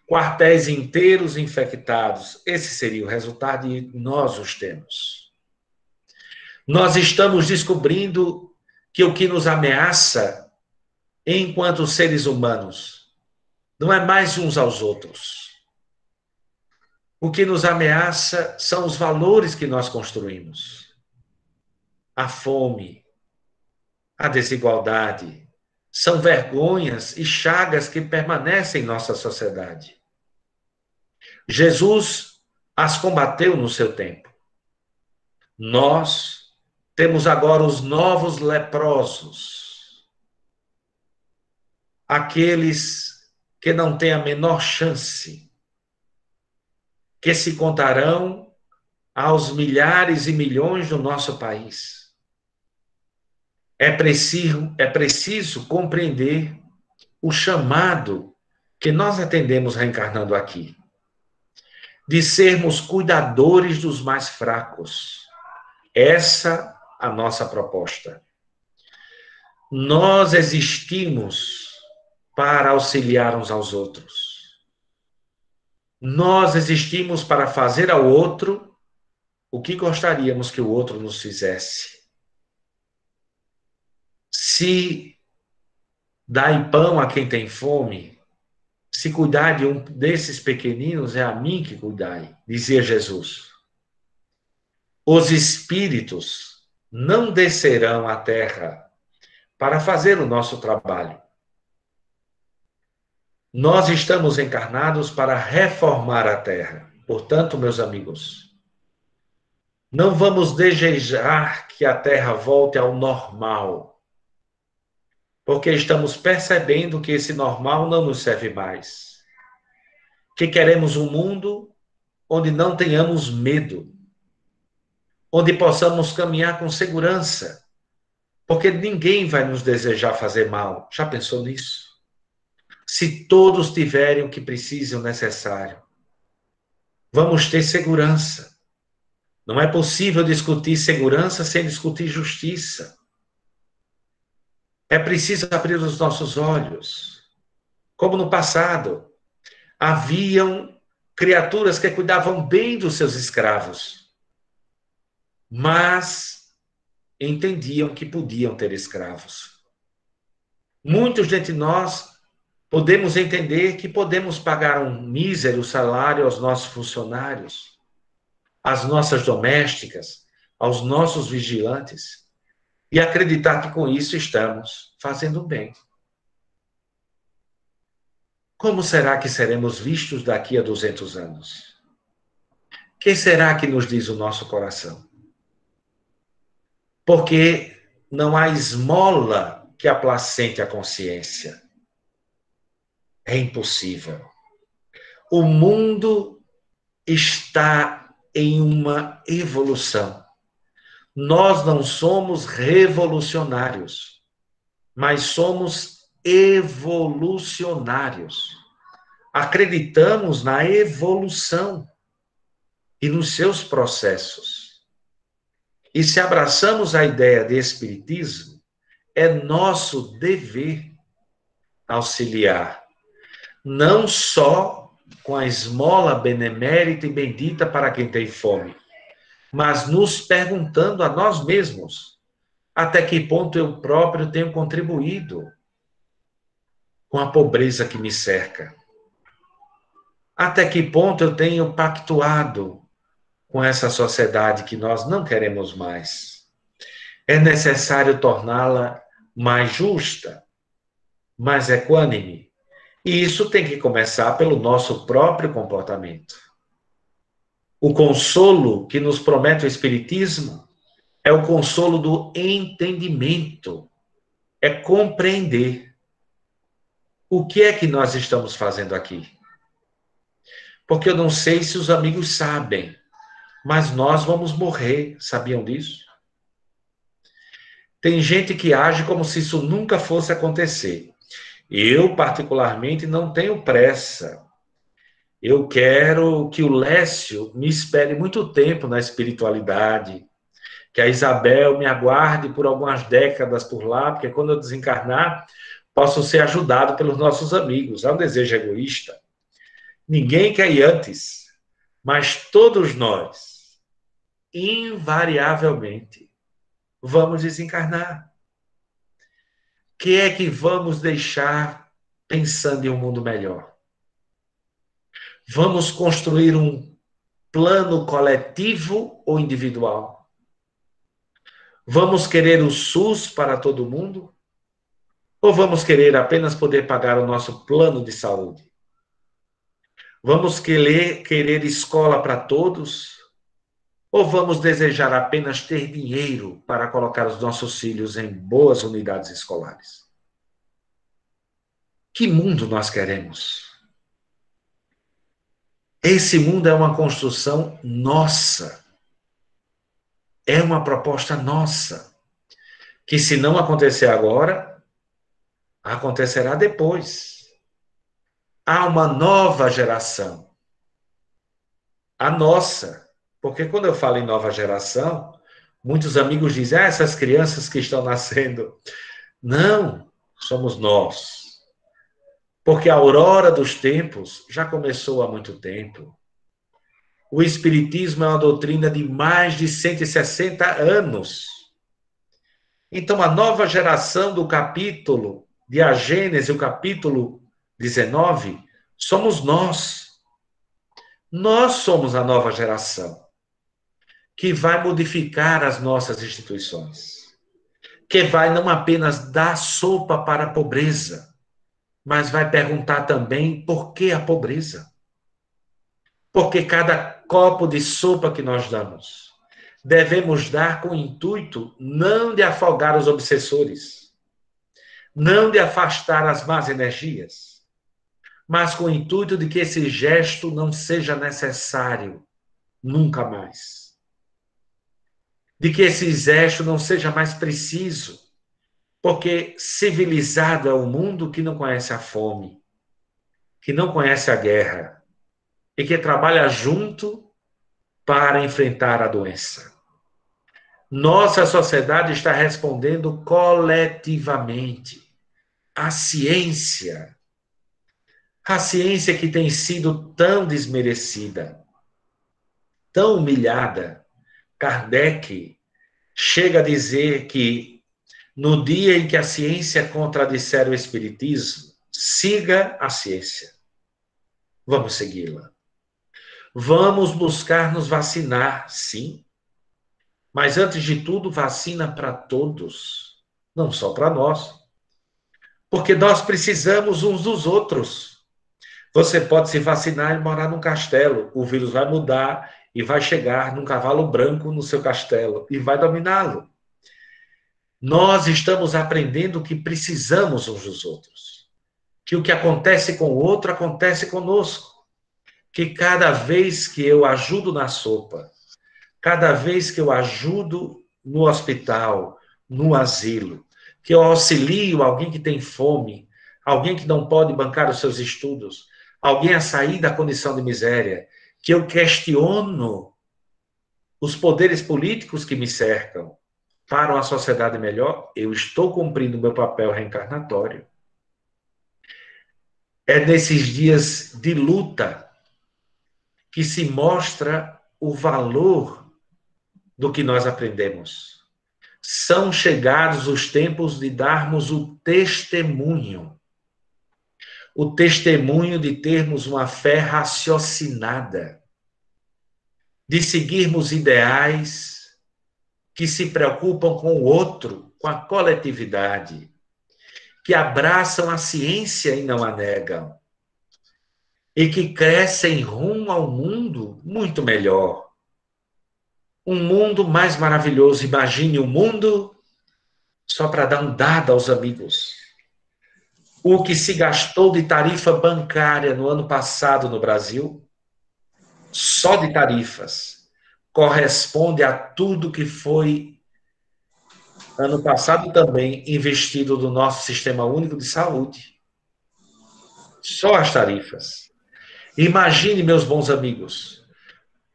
Quartéis inteiros infectados. Esse seria o resultado e nós os temos. Nós estamos descobrindo que o que nos ameaça, enquanto seres humanos, não é mais uns aos outros. O que nos ameaça são os valores que nós construímos. A fome, a desigualdade, são vergonhas e chagas que permanecem em nossa sociedade. Jesus as combateu no seu tempo. Nós temos agora os novos leprosos, aqueles que não têm a menor chance, que se contarão aos milhares e milhões do nosso país. É preciso compreender o chamado que nós atendemos reencarnando aqui, de sermos cuidadores dos mais fracos. Essa a nossa proposta. Nós existimos para auxiliar uns aos outros. Nós existimos para fazer ao outro o que gostaríamos que o outro nos fizesse. Se dai pão a quem tem fome, se cuidar de um desses pequeninos, é a mim que cuidai, dizia Jesus. Os espíritos não descerão à terra para fazer o nosso trabalho. Nós estamos encarnados para reformar a Terra. Portanto, meus amigos, não vamos desejar que a Terra volte ao normal, porque estamos percebendo que esse normal não nos serve mais. Que queremos um mundo onde não tenhamos medo, onde possamos caminhar com segurança, porque ninguém vai nos desejar fazer mal. Já pensou nisso? Se todos tiverem o que precisam, necessário, vamos ter segurança. Não é possível discutir segurança sem discutir justiça. É preciso abrir os nossos olhos. Como no passado, haviam criaturas que cuidavam bem dos seus escravos, mas entendiam que podiam ter escravos. Muitos dentre nós podemos entender que podemos pagar um mísero salário aos nossos funcionários, às nossas domésticas, aos nossos vigilantes, e acreditar que com isso estamos fazendo bem. Como será que seremos vistos daqui a 200 anos? Que será que nos diz o nosso coração? Porque não há esmola que aplacente a consciência. É impossível. O mundo está em uma evolução. Nós não somos revolucionários, mas somos evolucionários. Acreditamos na evolução e nos seus processos. E se abraçamos a ideia de espiritismo, é nosso dever auxiliar, não só com a esmola benemérita e bendita para quem tem fome, mas nos perguntando a nós mesmos até que ponto eu próprio tenho contribuído com a pobreza que me cerca. Até que ponto eu tenho pactuado com essa sociedade que nós não queremos mais. É necessário torná-la mais justa, mais equânime. E isso tem que começar pelo nosso próprio comportamento. O consolo que nos promete o Espiritismo é o consolo do entendimento, é compreender o que é que nós estamos fazendo aqui. Porque eu não sei se os amigos sabem, mas nós vamos morrer, sabiam disso? Tem gente que age como se isso nunca fosse acontecer. Eu, particularmente, não tenho pressa. Eu quero que o Lécio me espere muito tempo na espiritualidade, que a Isabel me aguarde por algumas décadas por lá, porque quando eu desencarnar, posso ser ajudado pelos nossos amigos. É um desejo egoísta. Ninguém quer ir antes, mas todos nós, invariavelmente, vamos desencarnar. O que é que vamos deixar pensando em um mundo melhor? Vamos construir um plano coletivo ou individual? Vamos querer o SUS para todo mundo? Ou vamos querer apenas poder pagar o nosso plano de saúde? Vamos querer escola para todos? Ou vamos desejar apenas ter dinheiro para colocar os nossos filhos em boas unidades escolares? Que mundo nós queremos? Esse mundo é uma construção nossa. É uma proposta nossa. Que se não acontecer agora, acontecerá depois. Há uma nova geração. A nossa. Porque quando eu falo em nova geração, muitos amigos dizem, essas crianças que estão nascendo. Não, somos nós. Porque a aurora dos tempos já começou há muito tempo. O Espiritismo é uma doutrina de mais de 160 anos. Então, a nova geração do capítulo de A Gênese, o capítulo 19, somos nós. Nós somos a nova geração que vai modificar as nossas instituições, que vai não apenas dar sopa para a pobreza, mas vai perguntar também por que a pobreza. Porque cada copo de sopa que nós damos, devemos dar com o intuito não de afogar os obsessores, não de afastar as más energias, mas com o intuito de que esse gesto não seja necessário nunca mais. De que esse gesto não seja mais preciso, porque civilizado é o mundo que não conhece a fome, que não conhece a guerra e que trabalha junto para enfrentar a doença. Nossa sociedade está respondendo coletivamente. A ciência que tem sido tão desmerecida, tão humilhada. Kardec chega a dizer que no dia em que a ciência contradisser o espiritismo, siga a ciência. Vamos segui-la. Vamos buscar nos vacinar, sim. Mas, antes de tudo, vacina para todos, não só para nós. Porque nós precisamos uns dos outros. Você pode se vacinar e morar num castelo. O vírus vai mudar e vai chegar num cavalo branco no seu castelo e vai dominá-lo. Nós estamos aprendendo que precisamos uns dos outros. Que o que acontece com o outro acontece conosco. Que cada vez que eu ajudo na sopa, cada vez que eu ajudo no hospital, no asilo, que eu auxilio alguém que tem fome, alguém que não pode bancar os seus estudos, alguém a sair da condição de miséria, que eu questiono os poderes políticos que me cercam para uma sociedade melhor, eu estou cumprindo o meu papel reencarnatório. É nesses dias de luta que se mostra o valor do que nós aprendemos. São chegados os tempos de darmos o testemunho. O testemunho de termos uma fé raciocinada, de seguirmos ideais que se preocupam com o outro, com a coletividade, que abraçam a ciência e não a negam, e que crescem rumo ao mundo muito melhor. Um mundo mais maravilhoso. Imagine um mundo, só para dar um dado aos amigos, o que se gastou de tarifa bancária no ano passado no Brasil, só de tarifas, corresponde a tudo que foi, ano passado também, investido no nosso Sistema Único de Saúde. Só as tarifas. Imagine, meus bons amigos,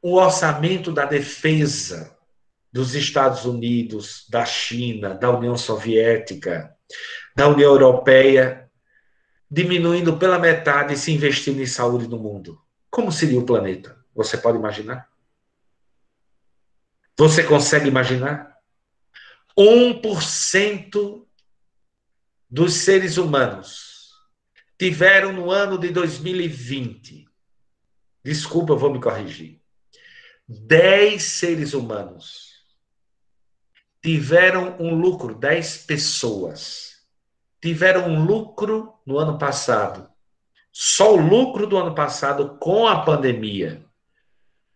o orçamento da defesa dos Estados Unidos, da China, da União Soviética, da União Europeia, diminuindo pela metade e se investindo em saúde no mundo. Como seria o planeta? Você pode imaginar? Você consegue imaginar? 1% dos seres humanos tiveram no ano de 2020, desculpa, eu vou me corrigir, 10 seres humanos tiveram um lucro, 10 pessoas tiveram um lucro no ano passado. Só o lucro do ano passado com a pandemia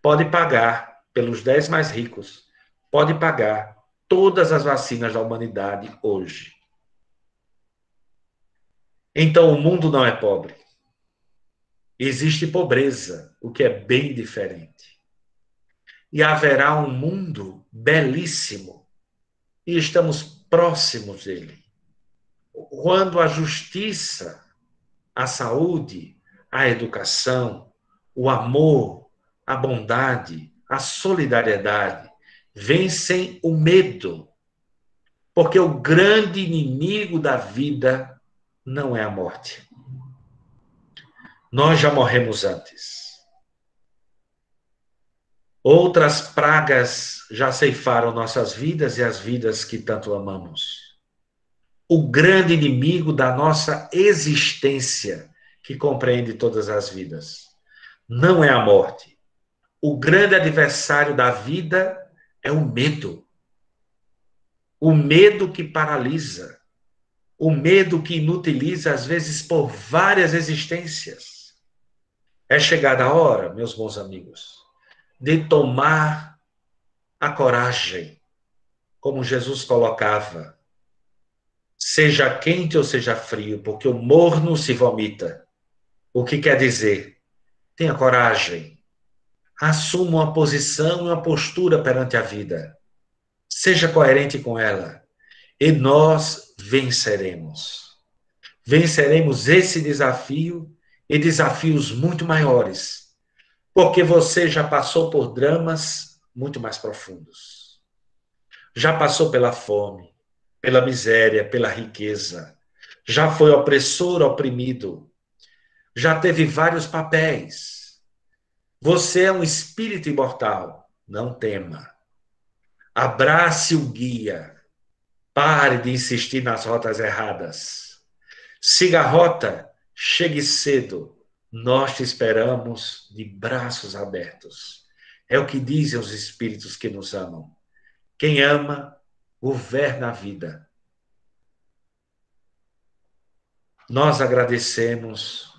pode pagar, pelos 10 mais ricos, pode pagar todas as vacinas da humanidade hoje. Então, o mundo não é pobre. Existe pobreza, o que é bem diferente. E haverá um mundo belíssimo, e estamos próximos dele, quando a justiça, a saúde, a educação, o amor, a bondade, a solidariedade vencem o medo, porque o grande inimigo da vida não é a morte. Nós já morremos antes. Outras pragas já ceifaram nossas vidas e as vidas que tanto amamos. O grande inimigo da nossa existência, que compreende todas as vidas, não é a morte. O grande adversário da vida é o medo. o medo que paralisa, o medo que inutiliza, às vezes, por várias existências. É chegada a hora, meus bons amigos, de tomar a coragem, como Jesus colocava, seja quente ou seja frio, porque o morno se vomita. O que quer dizer? Tenha coragem, assuma uma posição e uma postura perante a vida. Seja coerente com ela e nós venceremos. Venceremos esse desafio e desafios muito maiores, porque você já passou por dramas muito mais profundos. Já passou pela fome, pela miséria, pela riqueza. Já foi opressor, oprimido. Já teve vários papéis. Você é um espírito imortal. Não tema. Abrace o guia. Pare de insistir nas rotas erradas. Siga a rota. Chegue cedo. Nós te esperamos de braços abertos. É o que dizem os espíritos que nos amam. Quem ama, governa a vida. Nós agradecemos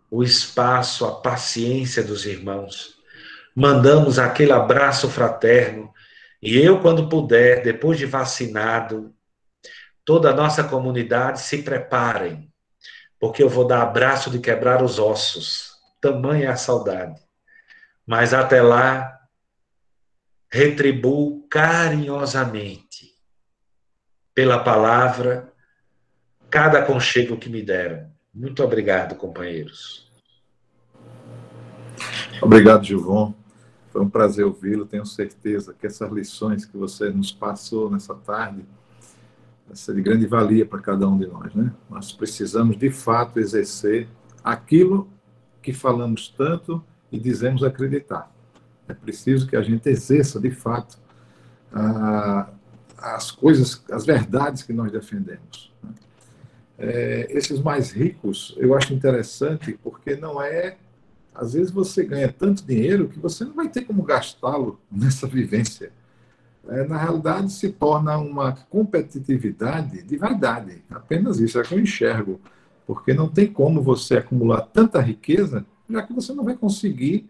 o espaço, a paciência dos irmãos. Mandamos aquele abraço fraterno. E eu, quando puder, depois de vacinado, toda a nossa comunidade se preparem, porque eu vou dar abraço de quebrar os ossos. Tamanha é a saudade. Mas até lá, retribuo carinhosamente pela palavra cada aconchego que me deram. Muito obrigado, companheiros. Obrigado, Gilvon. Foi um prazer ouvi-lo. Tenho certeza que essas lições que você nos passou nessa tarde vai ser de grande valia para cada um de nós, né? Nós precisamos, de fato, exercer aquilo que falamos tanto e dizemos acreditar. É preciso que a gente exerça, de fato, as coisas, as verdades que nós defendemos. Esses mais ricos, eu acho interessante, porque não é... Às vezes você ganha tanto dinheiro que você não vai ter como gastá-lo nessa vivência. Na realidade, se torna uma competitividade de vaidade. Apenas isso é que eu enxergo. Porque não tem como você acumular tanta riqueza, já que você não vai conseguir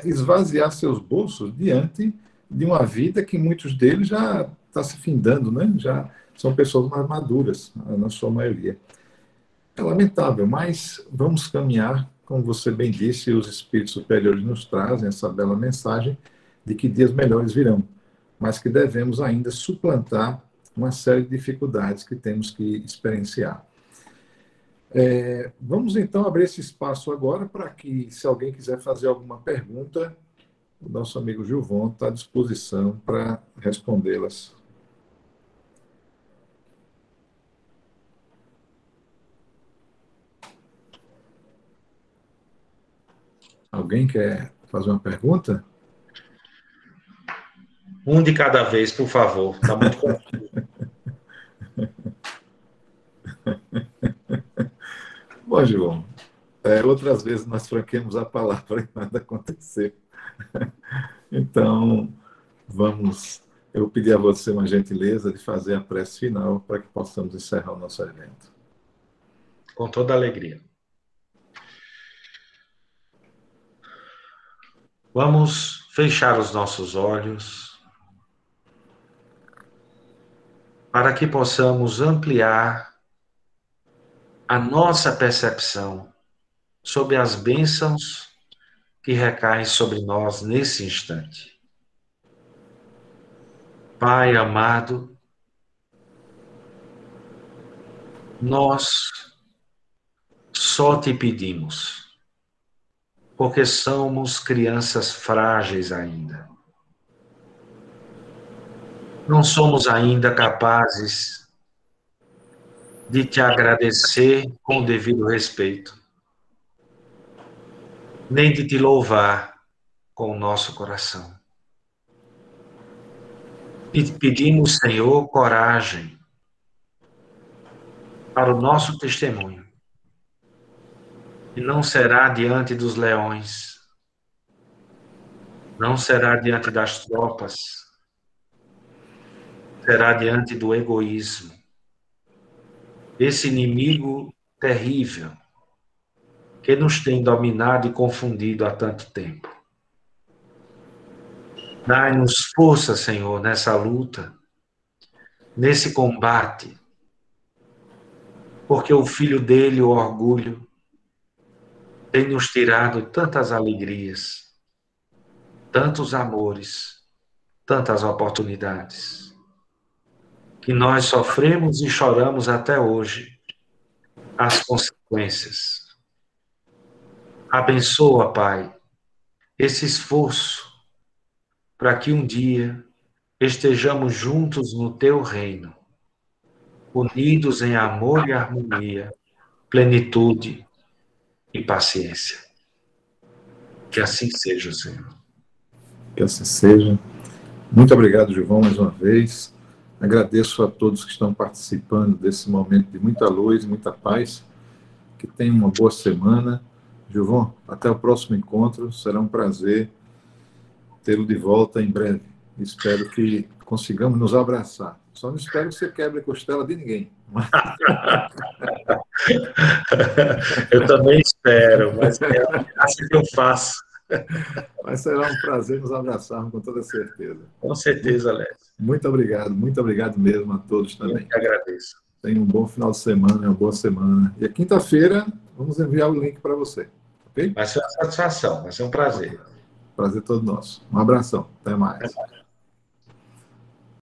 esvaziar seus bolsos diante de uma vida que muitos deles já está se findando, né? Já são pessoas mais maduras, na sua maioria. É lamentável, mas vamos caminhar, como você bem disse, os espíritos superiores nos trazem essa bela mensagem de que dias melhores virão, mas que devemos ainda suplantar uma série de dificuldades que temos que experienciar. Vamos então abrir esse espaço agora para que, se alguém quiser fazer alguma pergunta, o nosso amigo Gilvon está à disposição para respondê-las. Alguém quer fazer uma pergunta? Um de cada vez, por favor. Está muito confuso. Bom, Gilvon, outras vezes nós franqueamos a palavra e nada aconteceu. Então, eu pedi a você uma gentileza de fazer a prece final para que possamos encerrar o nosso evento. Com toda alegria. Vamos fechar os nossos olhos para que possamos ampliar a nossa percepção sobre as bênçãos que recaem sobre nós nesse instante. Pai amado, nós só te pedimos, porque somos crianças frágeis ainda. Não somos ainda capazes de te agradecer com o devido respeito, nem de te louvar com o nosso coração. E pedimos, Senhor, coragem para o nosso testemunho. E não será diante dos leões, não será diante das tropas, será diante do egoísmo, esse inimigo terrível que nos tem dominado e confundido há tanto tempo. Dai-nos força, Senhor, nessa luta, nesse combate, porque o filho dele, o orgulho, tem nos tirado tantas alegrias, tantos amores, tantas oportunidades, que nós sofremos e choramos até hoje as consequências. Abençoa, Pai, esse esforço para que um dia estejamos juntos no Teu reino, unidos em amor e harmonia, plenitude e paciência. Que assim seja, Senhor. Que assim seja. Muito obrigado, Gilvão, mais uma vez. Agradeço a todos que estão participando desse momento de muita luz, muita paz. Que tenham uma boa semana. Gilvão, até o próximo encontro. Será um prazer tê-lo de volta em breve. Espero que consigamos nos abraçar. Só não espero que você quebre a costela de ninguém. Eu também espero, mas é assim que eu faço. Mas será um prazer nos abraçarmos, com toda certeza. Com certeza, Alex. Muito obrigado mesmo a todos também. Eu que agradeço. Tenha um bom final de semana, uma boa semana. E a quinta-feira, vamos enviar o link para você. Ok? Vai ser uma satisfação, vai ser um prazer. Prazer todo nosso. Um abração. Até mais.